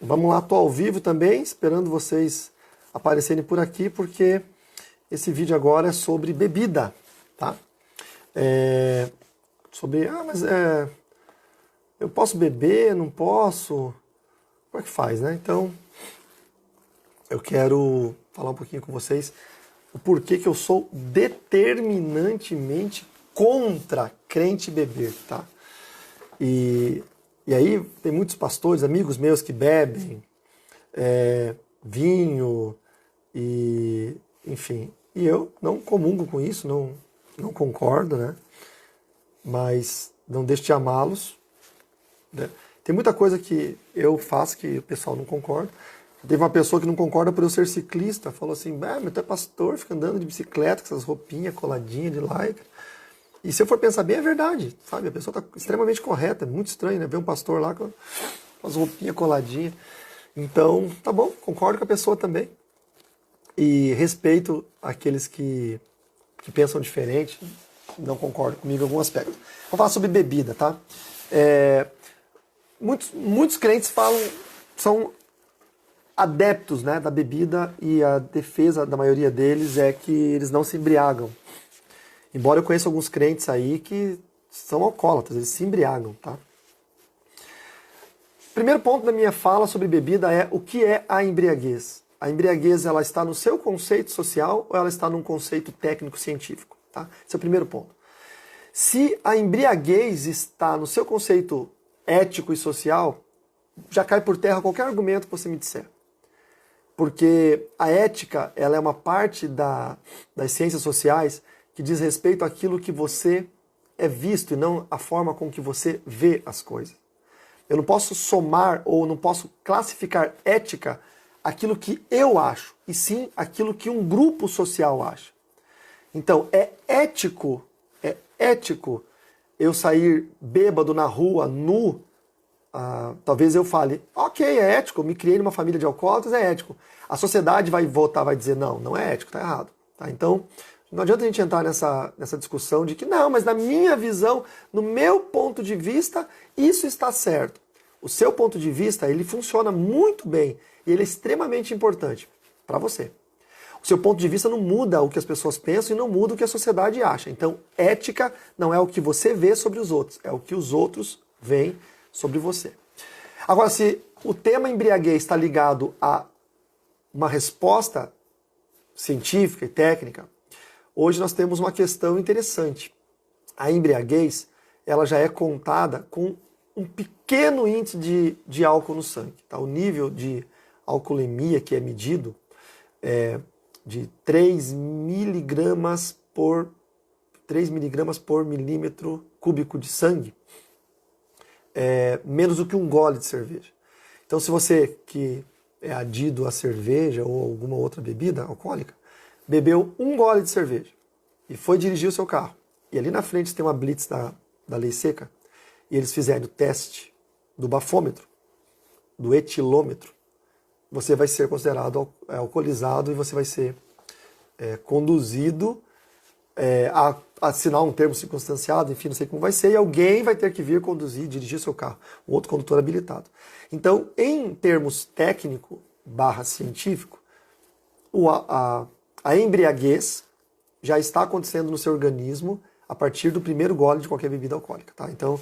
Vamos lá, tô ao vivo também, esperando vocês aparecerem por aqui, porque esse vídeo agora é sobre bebida, tá? Eu posso beber, não posso? Como é que faz, né? Então, eu quero falar um pouquinho com vocês o porquê que eu sou determinantemente contra crente beber, tá? E aí tem muitos pastores, amigos meus que bebem vinho e enfim. E eu não comungo com isso, não concordo, né? Mas não deixo de amá-los, né? Tem muita coisa que eu faço que o pessoal não concorda. Teve uma pessoa que não concorda por eu ser ciclista, falou assim, mas tu é pastor, fica andando de bicicleta com essas roupinhas coladinhas de lycra. E se eu for pensar bem, é verdade, sabe? A pessoa está extremamente correta, é muito estranho, né? Ver um pastor lá com as roupinhas coladinhas. Então, tá bom, concordo com a pessoa também. E respeito aqueles que pensam diferente, não concordam comigo em algum aspecto. Vou falar sobre bebida, tá? Muitos crentes são adeptos, né, da bebida, e a defesa da maioria deles é que eles não se embriagam. Embora eu conheça alguns crentes aí que são alcoólatras, eles se embriagam, tá? Primeiro ponto da minha fala sobre bebida é o que é a embriaguez. A embriaguez, ela está no seu conceito social ou ela está num conceito técnico-científico, tá? Esse é o primeiro ponto. Se a embriaguez está no seu conceito ético e social, já cai por terra qualquer argumento que você me disser. Porque a ética, ela é uma parte das ciências sociais que diz respeito àquilo que você é visto e não a forma com que você vê as coisas. Eu não posso somar ou não posso classificar ética aquilo que eu acho, e sim aquilo que um grupo social acha. Então, é ético eu sair bêbado na rua, nu. Talvez eu fale, ok, é ético, eu me criei numa família de alcoólatras, é ético. A sociedade vai votar, vai dizer, não é ético, tá errado. Tá? Então, não adianta a gente entrar nessa discussão de que não, mas na minha visão, no meu ponto de vista, isso está certo. O seu ponto de vista, ele funciona muito bem e ele é extremamente importante para você. O seu ponto de vista não muda o que as pessoas pensam e não muda o que a sociedade acha. Então, ética não é o que você vê sobre os outros, é o que os outros veem sobre você. Agora, se o tema embriaguez está ligado a uma resposta científica e técnica, hoje nós temos uma questão interessante. A embriaguez, ela já é contada com um pequeno índice de álcool no sangue. Tá? O nível de alcoolemia que é medido é de 3 miligramas por milímetro cúbico de sangue. Menos do que um gole de cerveja. Então, se você que é adido a cerveja ou alguma outra bebida alcoólica, bebeu um gole de cerveja e foi dirigir o seu carro, e ali na frente tem uma blitz da lei seca, e eles fizerem o teste do bafômetro, do etilômetro, você vai ser considerado alcoolizado e você vai ser conduzido a assinar um termo circunstanciado, enfim, não sei como vai ser, e alguém vai ter que vir conduzir, dirigir o seu carro, um outro condutor habilitado. Então, em termos técnico/científico, a embriaguez já está acontecendo no seu organismo a partir do primeiro gole de qualquer bebida alcoólica. Tá? Então,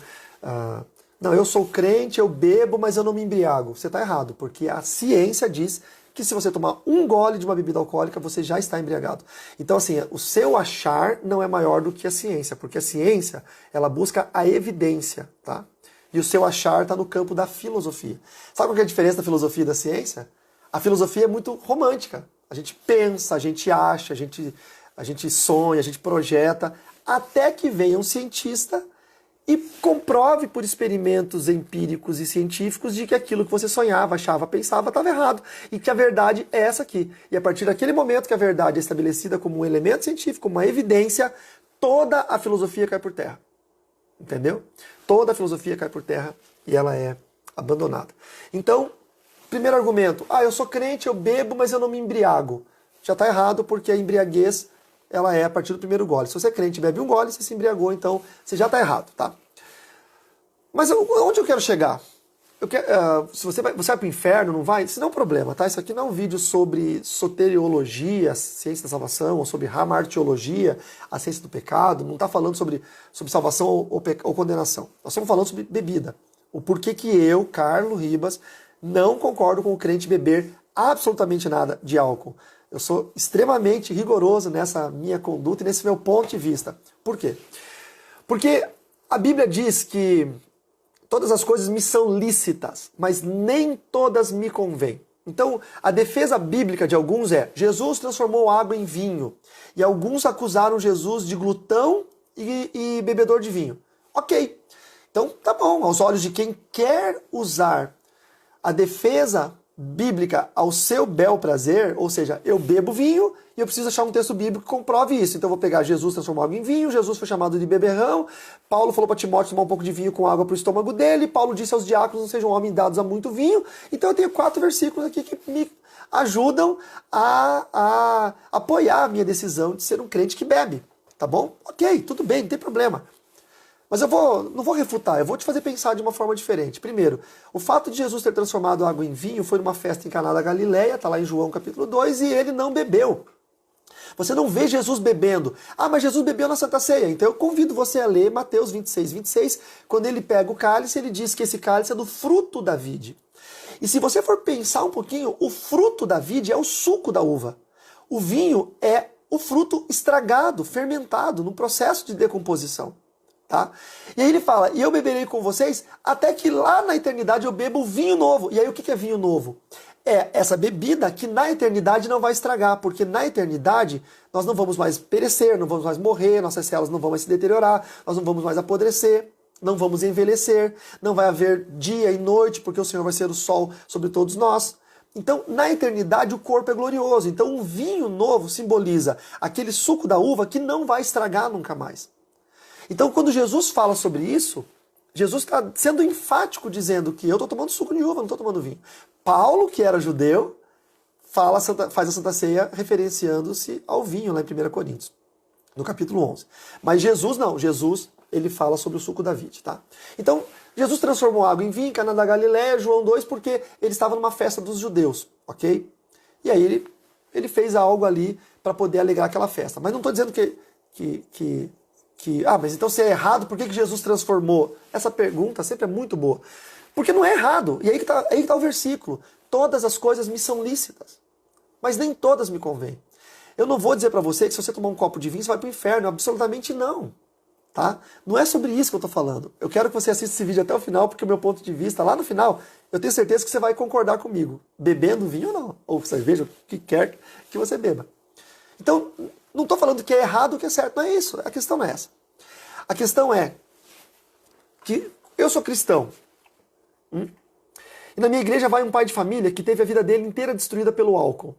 não, eu sou crente, eu bebo, mas eu não me embriago. Você está errado, porque a ciência diz que se você tomar um gole de uma bebida alcoólica, você já está embriagado. Então, assim, o seu achar não é maior do que a ciência, porque a ciência, ela busca a evidência, tá? E o seu achar está no campo da filosofia. Sabe qual que é a diferença da filosofia e da ciência? A filosofia é muito romântica. A gente pensa, a gente acha, a gente sonha, a gente projeta, até que venha um cientista e comprove por experimentos empíricos e científicos de que aquilo que você sonhava, achava, pensava estava errado. E que a verdade é essa aqui. E a partir daquele momento que a verdade é estabelecida como um elemento científico, como uma evidência, toda a filosofia cai por terra. Entendeu? Toda a filosofia cai por terra e ela é abandonada. Então, primeiro argumento, eu sou crente, eu bebo, mas eu não me embriago. Já está errado, porque a embriaguez ela é a partir do primeiro gole. Se você é crente e bebe um gole, você se embriagou, então você já está errado, tá? Mas onde eu quero chegar? se você vai para o inferno, não vai? Isso não é um problema, tá? Isso aqui não é um vídeo sobre soteriologia, a ciência da salvação, ou sobre hamartiologia, a ciência do pecado. Não está falando sobre salvação ou condenação. Nós estamos falando sobre bebida. O porquê que eu, Carlos Ribas, não concordo com o crente beber absolutamente nada de álcool. Eu sou extremamente rigoroso nessa minha conduta e nesse meu ponto de vista. Por quê? Porque a Bíblia diz que todas as coisas me são lícitas, mas nem todas me convêm. Então, a defesa bíblica de alguns é: Jesus transformou água em vinho. E alguns acusaram Jesus de glutão e bebedor de vinho. Ok. Então, tá bom. Aos olhos de quem quer usar a defesa bíblica ao seu bel prazer, ou seja, eu bebo vinho e eu preciso achar um texto bíblico que comprove isso. Então eu vou pegar Jesus transformou água em vinho, Jesus foi chamado de beberrão, Paulo falou para Timóteo tomar um pouco de vinho com água para o estômago dele, Paulo disse aos diáconos não sejam homens dados a muito vinho. Então eu tenho 4 versículos aqui que me ajudam a apoiar a minha decisão de ser um crente que bebe, tá bom? Ok, tudo bem, não tem problema. Mas eu não vou refutar, eu vou te fazer pensar de uma forma diferente. Primeiro, o fato de Jesus ter transformado água em vinho foi numa festa em Caná da Galileia, está lá em João capítulo 2, e ele não bebeu. Você não vê Jesus bebendo. Ah, mas Jesus bebeu na Santa Ceia. Então eu convido você a ler Mateus 26, quando ele pega o cálice, ele diz que esse cálice é do fruto da vide. E se você for pensar um pouquinho, o fruto da vide é o suco da uva. O vinho é o fruto estragado, fermentado, no processo de decomposição. Tá? E aí ele fala, e eu beberei com vocês até que lá na eternidade eu beba o vinho novo. E aí o que é vinho novo? É essa bebida que na eternidade não vai estragar, porque na eternidade nós não vamos mais perecer, não vamos mais morrer, nossas células não vão mais se deteriorar, nós não vamos mais apodrecer, não vamos envelhecer, não vai haver dia e noite, porque o Senhor vai ser o sol sobre todos nós. Então, na eternidade, o corpo é glorioso. Então, um vinho novo simboliza aquele suco da uva que não vai estragar nunca mais. Então, quando Jesus fala sobre isso, Jesus está sendo enfático dizendo que eu estou tomando suco de uva, não estou tomando vinho. Paulo, que era judeu, faz a Santa Ceia referenciando-se ao vinho lá em 1 Coríntios, no capítulo 11. Mas Jesus não, Jesus ele fala sobre o suco da vide. Tá? Então, Jesus transformou água em vinho, Caná da Galileia, João 2, porque ele estava numa festa dos judeus, ok? E aí ele fez algo ali para poder alegrar aquela festa. Mas não estou dizendo mas então se é errado, por que Jesus transformou? Essa pergunta sempre é muito boa. Porque não é errado. E aí que tá o versículo. Todas as coisas me são lícitas, mas nem todas me convêm. Eu não vou dizer para você que se você tomar um copo de vinho, você vai para o inferno. Absolutamente não. Tá? Não é sobre isso que eu estou falando. Eu quero que você assista esse vídeo até o final, porque o meu ponto de vista, lá no final, eu tenho certeza que você vai concordar comigo. Bebendo vinho ou não. Ou cerveja, o que quer que você beba. Então, não estou falando que é errado ou que é certo. Não é isso. A questão não é essa. A questão é que eu sou cristão. E na minha igreja vai um pai de família que teve a vida dele inteira destruída pelo álcool.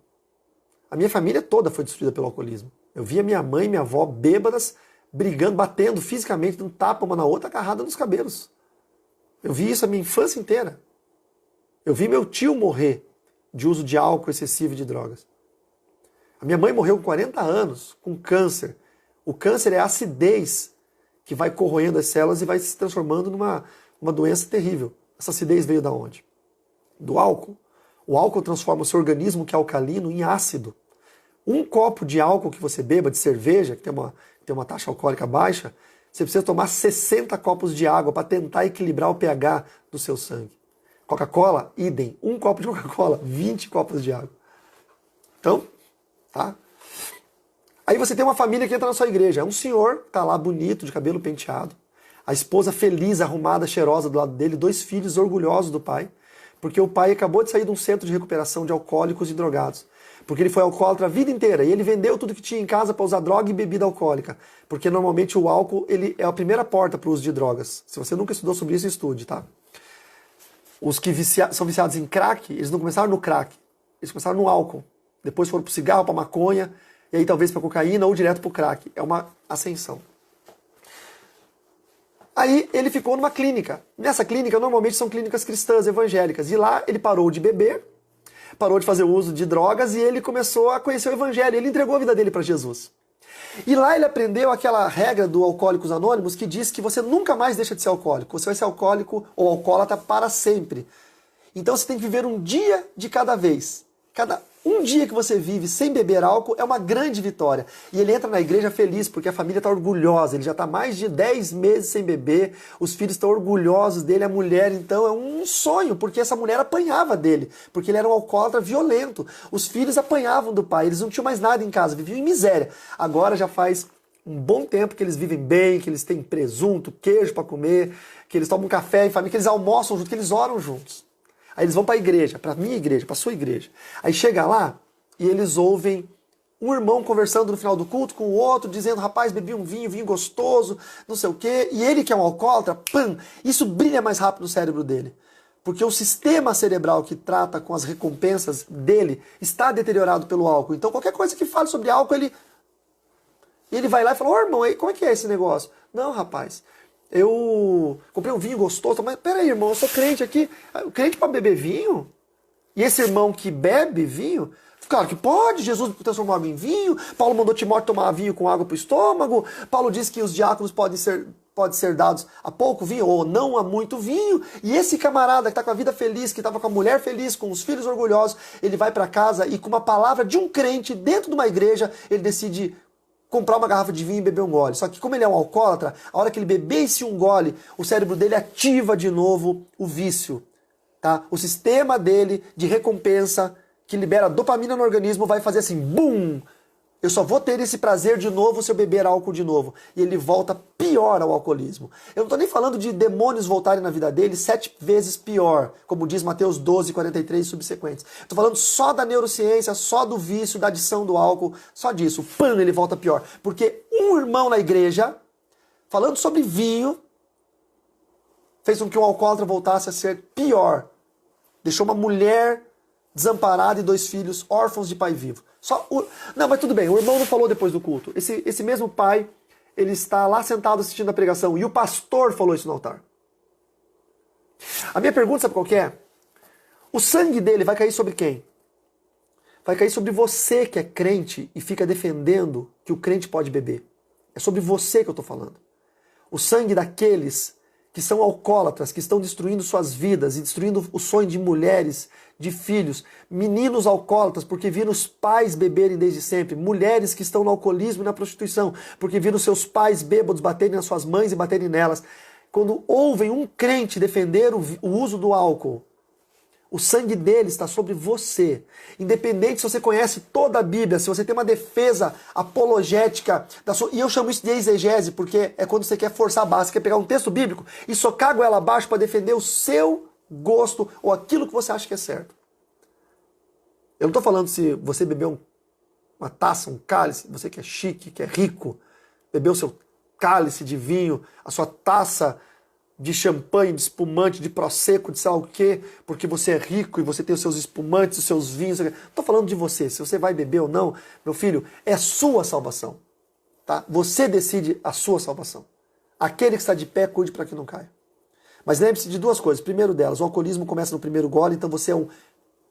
A minha família toda foi destruída pelo alcoolismo. Eu via minha mãe e minha avó bêbadas, brigando, batendo fisicamente, dando tapa uma na outra, agarrada nos cabelos. Eu vi isso a minha infância inteira. Eu vi meu tio morrer de uso de álcool excessivo e de drogas. A minha mãe morreu com 40 anos, com câncer. O câncer é a acidez que vai corroendo as células e vai se transformando numa doença terrível. Essa acidez veio da onde? Do álcool. O álcool transforma o seu organismo, que é alcalino, em ácido. Um copo de álcool que você beba, de cerveja, que tem uma taxa alcoólica baixa, você precisa tomar 60 copos de água para tentar equilibrar o pH do seu sangue. Coca-Cola, idem. Um copo de Coca-Cola, 20 copos de água. Então, tá? Aí você tem uma família que entra na sua igreja. É um senhor, tá lá bonito, de cabelo penteado. A esposa feliz, arrumada, cheirosa do lado dele. 2 filhos orgulhosos do pai. Porque o pai acabou de sair de um centro de recuperação de alcoólicos e drogados. Porque ele foi alcoólatra a vida inteira. E ele vendeu tudo que tinha em casa para usar droga e bebida alcoólica. Porque normalmente o álcool ele é a primeira porta para o uso de drogas. Se você nunca estudou sobre isso, estude, tá? Os que são viciados em crack, eles não começaram no crack. Eles começaram no álcool. Depois foram para o cigarro, para a maconha. E aí talvez para cocaína ou direto para o crack. É uma ascensão. Aí ele ficou numa clínica. Nessa clínica, normalmente são clínicas cristãs, evangélicas. E lá ele parou de beber, parou de fazer uso de drogas e ele começou a conhecer o evangelho. Ele entregou a vida dele para Jesus. E lá ele aprendeu aquela regra do Alcoólicos Anônimos que diz que você nunca mais deixa de ser alcoólico. Você vai ser alcoólico ou alcoólatra para sempre. Então você tem que viver um dia de cada vez. Um dia que você vive sem beber álcool é uma grande vitória. E ele entra na igreja feliz, porque a família está orgulhosa. Ele já está mais de 10 meses sem beber, os filhos estão orgulhosos dele, a mulher, então é um sonho, porque essa mulher apanhava dele, porque ele era um alcoólatra violento. Os filhos apanhavam do pai, eles não tinham mais nada em casa, viviam em miséria. Agora já faz um bom tempo que eles vivem bem, que eles têm presunto, queijo para comer, que eles tomam café em família, que eles almoçam juntos, que eles oram juntos. Aí eles vão para a igreja, para a minha igreja, para a sua igreja. Aí chega lá e eles ouvem um irmão conversando no final do culto com o outro, dizendo, rapaz, bebi um vinho, vinho gostoso, não sei o quê. E ele que é um alcoólatra, isso brilha mais rápido no cérebro dele. Porque o sistema cerebral que trata com as recompensas dele está deteriorado pelo álcool. Então qualquer coisa que fale sobre álcool, ele vai lá e fala, ô irmão, aí, como é que é esse negócio? Não, rapaz, eu comprei um vinho gostoso, mas peraí, irmão, eu sou crente aqui. Crente para beber vinho? E esse irmão que bebe vinho? Claro que pode, Jesus transformou água em vinho, Paulo mandou Timóteo tomar vinho com água para o estômago, Paulo diz que os diáconos podem ser dados a pouco vinho ou não a muito vinho, e esse camarada que está com a vida feliz, que estava com a mulher feliz, com os filhos orgulhosos, ele vai para casa e com uma palavra de um crente dentro de uma igreja, ele decide comprar uma garrafa de vinho e beber um gole. Só que como ele é um alcoólatra, a hora que ele beber esse um gole, o cérebro dele ativa de novo o vício. Tá? O sistema dele de recompensa, que libera dopamina no organismo, vai fazer assim, bum! Eu só vou ter esse prazer de novo se eu beber álcool de novo. E ele volta pior ao alcoolismo. Eu não estou nem falando de demônios voltarem na vida dele 7 vezes pior, como diz Mateus 12, 43 e subsequentes. Estou falando só da neurociência, só do vício, da adição do álcool, só disso. Ele volta pior. Porque um irmão na igreja, falando sobre vinho, fez com que o alcoólatra voltasse a ser pior. Deixou uma mulher desamparada e 2 filhos órfãos de pai vivo. Não, mas tudo bem, o irmão não falou depois do culto. Esse mesmo pai, ele está lá sentado assistindo a pregação e o pastor falou isso no altar. A minha pergunta, sabe qual que é? O sangue dele vai cair sobre quem? Vai cair sobre você que é crente e fica defendendo que o crente pode beber. É sobre você que eu estou falando. O sangue daqueles que são alcoólatras, que estão destruindo suas vidas e destruindo o sonho de mulheres, de filhos, meninos alcoólatras, porque viram os pais beberem desde sempre, mulheres que estão no alcoolismo e na prostituição, porque viram seus pais bêbados baterem nas suas mães e baterem nelas. Quando ouvem um crente defender o uso do álcool, o sangue dele está sobre você. Independente se você conhece toda a Bíblia, se você tem uma defesa apologética, e eu chamo isso de exegese, porque é quando você quer forçar a barra, você quer pegar um texto bíblico e socar a goela abaixo para defender o seu gosto ou aquilo que você acha que é certo. Eu não estou falando se você bebeu uma taça, um cálice, você que é chique, que é rico, bebeu o seu cálice de vinho, a sua taça de champanhe, de espumante, de prosecco, de sei lá o quê, porque você é rico e você tem os seus espumantes, os seus vinhos. Não estou falando de você, se você vai beber ou não, meu filho, é sua salvação. Tá? Você decide a sua salvação. Aquele que está de pé, cuide para que não caia. Mas lembre-se de 2 coisas. Primeiro delas, o alcoolismo começa no primeiro gole, então você é um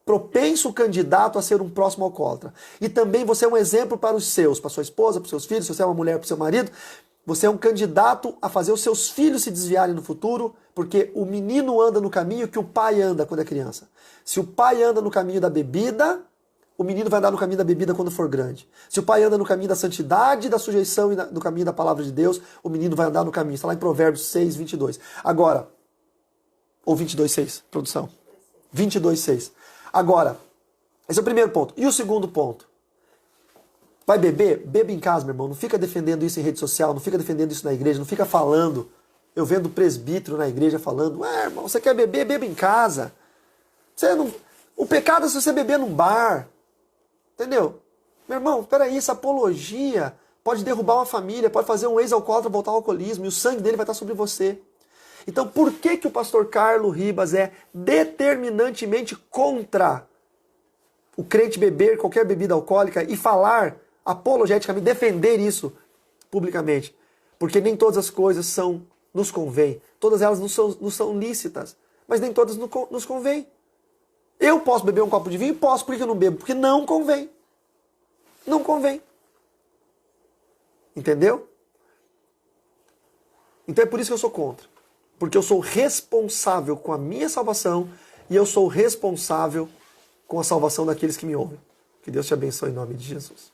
propenso candidato a ser um próximo alcoólatra. E também você é um exemplo para os seus, para sua esposa, para os seus filhos, se você é uma mulher, para o seu marido. Você é um candidato a fazer os seus filhos se desviarem no futuro, porque o menino anda no caminho que o pai anda quando é criança. Se o pai anda no caminho da bebida, o menino vai andar no caminho da bebida quando for grande. Se o pai anda no caminho da santidade, da sujeição e no caminho da palavra de Deus, o menino vai andar no caminho. Está lá em Provérbios 6, 22. Agora, ou 22, 6, produção. 22, 6. Agora, esse é o primeiro ponto. E o segundo ponto? Vai beber? Beba em casa, meu irmão. Não fica defendendo isso em rede social, não fica defendendo isso na igreja, não fica falando. Eu vendo presbítero na igreja falando, irmão, você quer beber? Beba em casa. O pecado é se você beber num bar. Entendeu? Meu irmão, peraí, essa apologia pode derrubar uma família, pode fazer um ex-alcoólatra voltar ao alcoolismo e o sangue dele vai estar sobre você. Então por que o pastor Carlos Ribas é determinantemente contra o crente beber qualquer bebida alcoólica e falar apologeticamente, defender isso publicamente? Porque nem todas as coisas nos convêm. Todas elas não são lícitas, mas nem todas nos convêm. Eu posso beber um copo de vinho? Posso. Por que eu não bebo? Porque não convém. Não convém. Entendeu? Então é por isso que eu sou contra. Porque eu sou responsável com a minha salvação e eu sou responsável com a salvação daqueles que me ouvem. Que Deus te abençoe em nome de Jesus.